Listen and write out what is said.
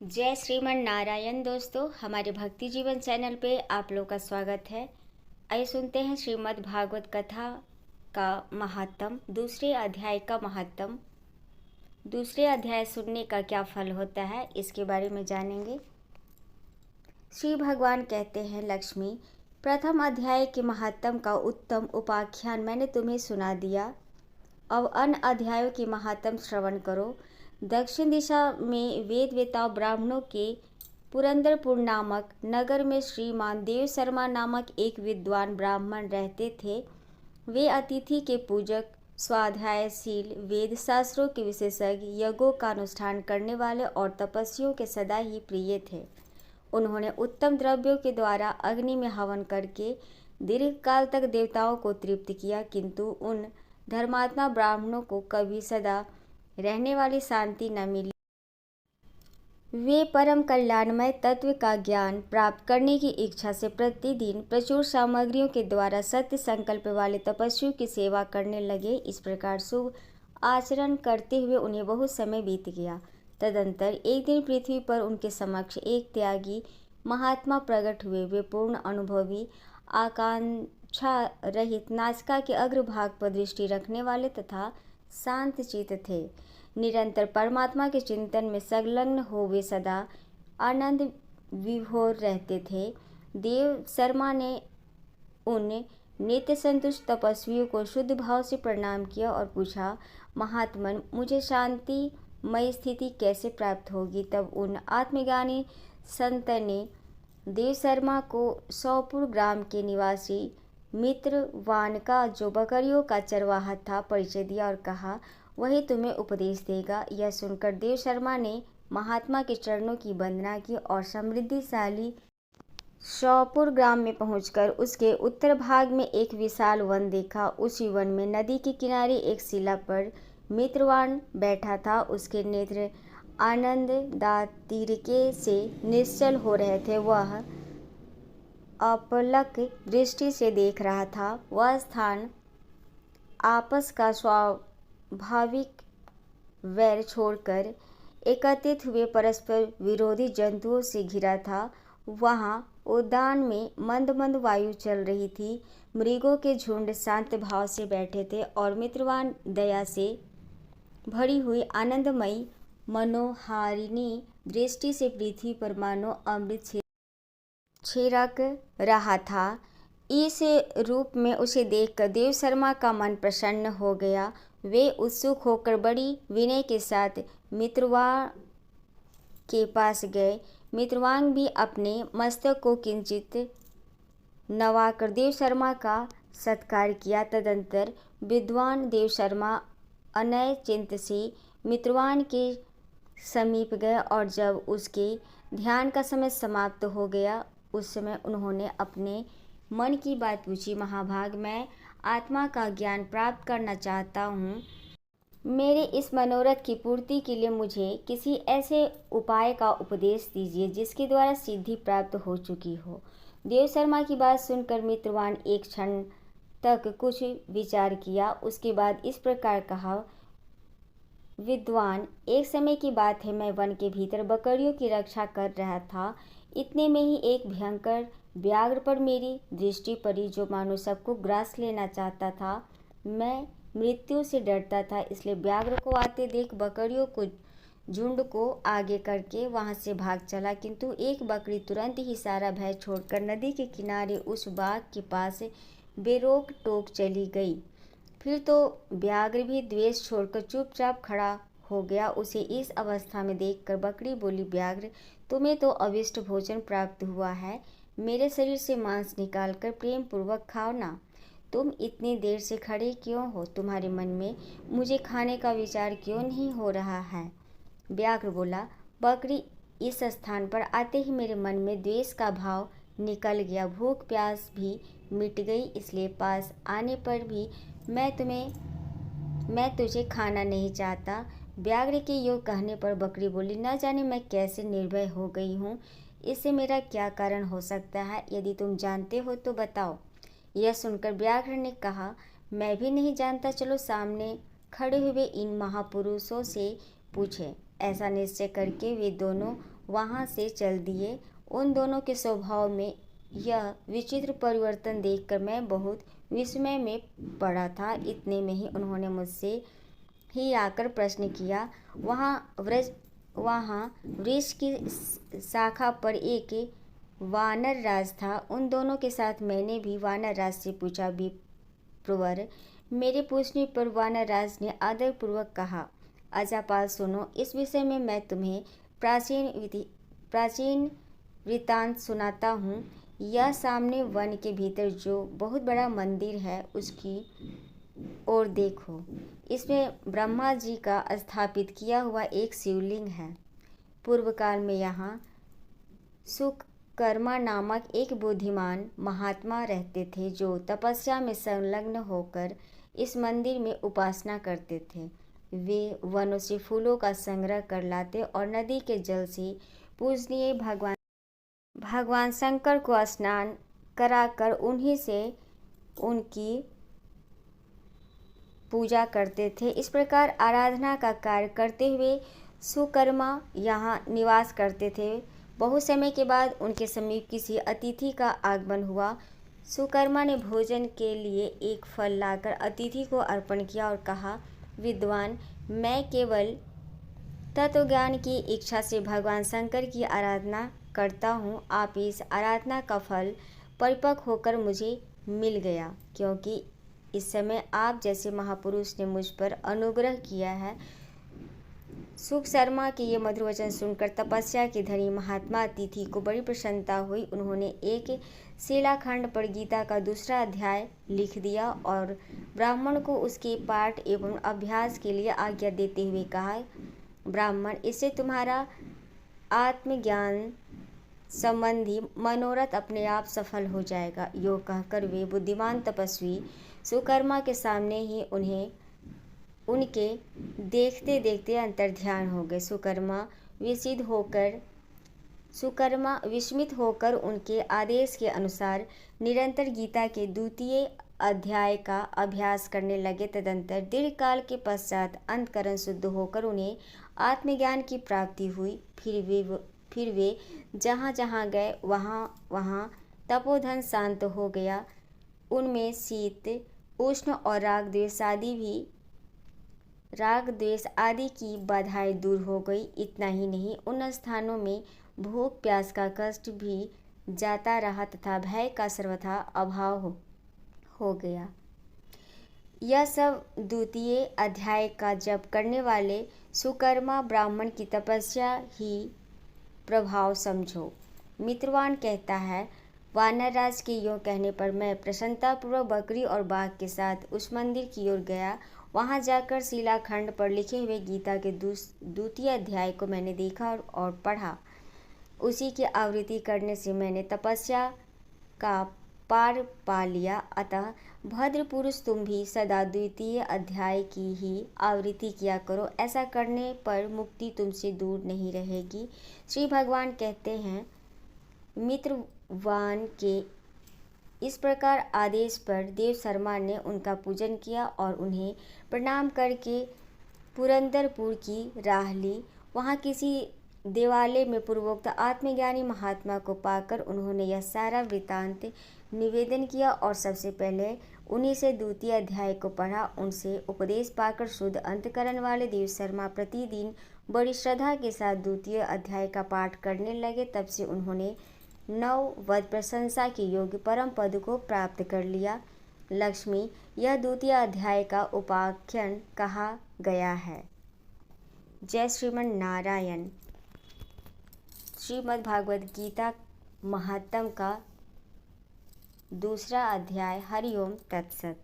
जय श्रीमन नारायण। दोस्तों, हमारे भक्ति जीवन चैनल पे आप लोग का स्वागत है। आइए सुनते हैं श्रीमद् भागवत कथा का महात्म, दूसरे अध्याय का महात्म। दूसरे अध्याय सुनने का क्या फल होता है, इसके बारे में जानेंगे। श्री भगवान कहते हैं, लक्ष्मी, प्रथम अध्याय के महात्म का उत्तम उपाख्यान मैंने तुम्हें सुना दिया। अब अन्य अध्यायों के महात्म श्रवण करो। दक्षिण दिशा में वेद वेताओं ब्राह्मणों के पुरंदरपुर नामक नगर में श्रीमान देव शर्मा नामक एक विद्वान ब्राह्मण रहते थे। वे अतिथि के पूजक, स्वाध्यायशील, वेद शास्त्रों के विशेषज्ञ, यज्ञों का अनुष्ठान करने वाले और तपस्वियों के सदा ही प्रिय थे। उन्होंने उत्तम द्रव्यों के द्वारा अग्नि में हवन करके दीर्घकाल तक देवताओं को तृप्त किया, किंतु उन धर्मात्मा ब्राह्मणों को कभी सदा रहने वाली शांति न मिली। वे परम कल्याणमय तत्व का ज्ञान प्राप्त करने की इच्छा से प्रतिदिन प्रचुर सामग्रियों के द्वारा सत्य संकल्प वाले तपस्वियों की सेवा करने लगे। इस प्रकार शुभ आचरण करते हुए उन्हें बहुत समय बीत गया। तदंतर एक दिन पृथ्वी पर उनके समक्ष एक त्यागी महात्मा प्रकट हुए। वे पूर्ण अनुभवी, आकांक्षा रहित, नासिका के अग्रभाग पर दृष्टि रखने वाले तथा शांत चित्त थे। निरंतर परमात्मा के चिंतन में संलग्न हो वे सदा आनंद विभोर रहते थे। देव शर्मा ने उन नित्य संतुष्ट तपस्वियों को शुद्ध भाव से प्रणाम किया और पूछा, महात्मन, मुझे शांतिमय स्थिति कैसे प्राप्त होगी? तब उन आत्मज्ञानी संत ने देव शर्मा को सौपुर ग्राम के निवासी मित्रवान का, जो बकरियों का चरवाहा था, परिचय दिया और कहा, वही तुम्हें उपदेश देगा। यह सुनकर देव शर्मा ने महात्मा के चरणों की वंदना की और समृद्धिशाली सौपुर ग्राम में पहुंचकर उसके उत्तर भाग में एक विशाल वन देखा। उसी वन में नदी के किनारे एक शिला पर मित्रवान बैठा था। उसके नेत्र आनंदातिरेक से निश्चल हो रहे थे। वह अपलक दृष्टि से देख रहा था। वह स्थान आपस का स्वाभाविक वैर छोड़कर एकत्रित हुए परस्पर विरोधी जंतुओं से घिरा था। वहाँ उद्यान में मंद मंद वायु चल रही थी। मृगों के झुंड शांत भाव से बैठे थे और मित्रवान दया से भरी हुई आनंदमयी मनोहारिणी दृष्टि से पृथ्वी पर मानो अमृत छिड़क रहा था। इस रूप में उसे देखकर देव शर्मा का मन प्रसन्न हो गया। वे उत्सुक होकर बड़ी विनय के साथ मित्रवान के पास गए। मित्रवान भी अपने मस्तक को किंचित नवाकर देव शर्मा का सत्कार किया। तदंतर विद्वान देव शर्मा अनय चिंत से मित्रवान के समीप गए और जब उसके ध्यान का समय समाप्त हो गया, उस समय उन्होंने अपने मन की बात पूछी, महाभाग, मैं आत्मा का ज्ञान प्राप्त करना चाहता हूँ। मेरे इस मनोरथ की पूर्ति के लिए मुझे किसी ऐसे उपाय का उपदेश दीजिए जिसके द्वारा सिद्धि प्राप्त हो चुकी हो। देव शर्मा की बात सुनकर मित्रवान एक क्षण तक कुछ विचार किया। उसके बाद इस प्रकार कहा, विद्वान, एक समय की बात है, मैं वन के भीतर बकरियों की रक्षा कर रहा था। इतने में ही एक भयंकर व्याघ्र पर मेरी दृष्टि पड़ी, जो मानो सबको ग्रास लेना चाहता था। मैं मृत्यु से डरता था, इसलिए व्याघ्र को आते देख बकरियों को झुंड को आगे करके वहां से भाग चला, किंतु एक बकरी तुरंत ही सारा भय छोड़कर नदी के किनारे उस बाग के पास बेरोक टोक चली गई। फिर तो व्याघ्र भी द्वेष छोड़कर चुपचाप खड़ा हो गया। उसे इस अवस्था में देखकर बकरी बोली, व्याघ्र, तुम्हें तो अविष्ट भोजन प्राप्त हुआ है। मेरे शरीर से मांस निकालकर प्रेम पूर्वक खाओ ना। तुम इतनी देर से खड़े क्यों हो? तुम्हारे मन में मुझे खाने का विचार क्यों नहीं हो रहा है? व्याघ्र बोला, बकरी, इस स्थान पर आते ही मेरे मन में द्वेष का भाव निकल गया। भूख प्यास भी मिट गई, इसलिए पास आने पर भी मैं तुझे खाना नहीं चाहता। व्याघ्र के योग कहने पर बकरी बोली, न जाने मैं कैसे निर्भय हो गई हूँ। इससे मेरा क्या कारण हो सकता है? यदि तुम जानते हो तो बताओ। यह सुनकर व्याघ्र ने कहा, मैं भी नहीं जानता, चलो सामने खड़े हुए इन महापुरुषों से पूछे। ऐसा निश्चय करके वे दोनों वहाँ से चल दिए। उन दोनों के स्वभाव में यह विचित्र परिवर्तन देखकर मैं बहुत विस्मय में पड़ा था। इतने में ही उन्होंने मुझसे ही आकर प्रश्न किया। वहाँ वृक्ष की शाखा पर एक वानर राज था। उन दोनों के साथ मैंने भी वानर राज से पूछा। विप्रवर, मेरे पूछने पर वानर राज ने आदरपूर्वक कहा, अजापाल सुनो, इस विषय में मैं तुम्हें प्राचीन वृत्तांत सुनाता हूँ। यह सामने वन के भीतर जो बहुत बड़ा मंदिर है उसकी ओर देखो। इसमें ब्रह्मा जी का स्थापित किया हुआ एक शिवलिंग है। पूर्व काल में यहाँ सुकर्मा नामक एक बुद्धिमान महात्मा रहते थे जो तपस्या में संलग्न होकर इस मंदिर में उपासना करते थे। वे वनों से फूलों का संग्रह कर लाते और नदी के जल से पूजनीय भगवान शंकर को स्नान कराकर उन्हीं से उनकी पूजा करते थे। इस प्रकार आराधना का कार्य करते हुए सुकर्मा यहाँ निवास करते थे। बहुत समय के बाद उनके समीप किसी अतिथि का आगमन हुआ। सुकर्मा ने भोजन के लिए एक फल लाकर अतिथि को अर्पण किया और कहा, विद्वान, मैं केवल तत्वज्ञान की इच्छा से भगवान शंकर की आराधना करता हूँ। आप इस आराधना का फल परिपक्व होकर मुझे मिल गया, क्योंकि इस समय आप जैसे महापुरुष ने मुझ पर अनुग्रह किया है। सुख शर्मा के ये मधुर वचन सुनकर तपस्या के धनी महात्मा अतिथि को बड़ी प्रसन्नता हुई। उन्होंने एक शिलाखंड पर गीता का दूसरा अध्याय लिख दिया और ब्राह्मण को उसके पाठ एवं अभ्यास के लिए आज्ञा देते हुए कहा, ब्राह्मण, इससे तुम्हारा आत्मज्ञान संबंधी मनोरथ अपने आप सफल हो जाएगा। यो कहकर वे बुद्धिमान तपस्वी सुकर्मा के सामने ही उनके देखते देखते अंतर्ध्यान हो गए। सुकर्मा विस्मित होकर उनके आदेश के अनुसार निरंतर गीता के द्वितीय अध्याय का अभ्यास करने लगे। तदंतर दीर्घकाल के पश्चात अंतकरण शुद्ध होकर उन्हें आत्मज्ञान की प्राप्ति हुई। फिर वे जहाँ जहाँ गए वहाँ तपोधन शांत हो गया। उनमें शीत, उष्ण और राग द्वेष आदि की बाधाएं दूर हो गई। इतना ही नहीं, उन स्थानों में भूख प्यास का कष्ट भी जाता रहा तथा भय का सर्वथा अभाव हो गया। यह सब द्वितीय अध्याय का जप करने वाले सुकर्मा ब्राह्मण की तपस्या ही प्रभाव समझो। मित्रवान कहता है, वानरराज के यों कहने पर मैं प्रसन्नतापूर्वक बकरी और बाघ के साथ उस मंदिर की ओर गया। वहां जाकर शिलाखंड पर लिखे हुए गीता के द्वितीय अध्याय को मैंने देखा और पढ़ा। उसी की आवृत्ति करने से मैंने तपस्या का पार पा लिया। अतः भद्र पुरुष, तुम भी सदा द्वितीय अध्याय की ही आवृत्ति किया करो। ऐसा करने पर मुक्ति तुमसे दूर नहीं रहेगी। श्री भगवान कहते हैं, मित्रवान के इस प्रकार आदेश पर देव शर्मा ने उनका पूजन किया और उन्हें प्रणाम करके पुरंदरपुर की राह ली। वहाँ किसी देवालय में पूर्वोक्त आत्मज्ञानी महात्मा को पाकर उन्होंने यह सारा वृत्तांत निवेदन किया और सबसे पहले उन्हीं से द्वितीय अध्याय को पढ़ा। उनसे उपदेश पाकर शुद्ध अंतकरण वाले देव शर्मा प्रतिदिन बड़ी श्रद्धा के साथ द्वितीय अध्याय का पाठ करने लगे। तब से उन्होंने 9 वध प्रशंसा के योग्य परम पद को प्राप्त कर लिया। लक्ष्मी, यह द्वितीय अध्याय का उपाख्यान कहा गया है। जय श्रीमन नारायण। श्रीमद् भागवत गीता महात्म का दूसरा अध्याय। हरिओम तत्सत।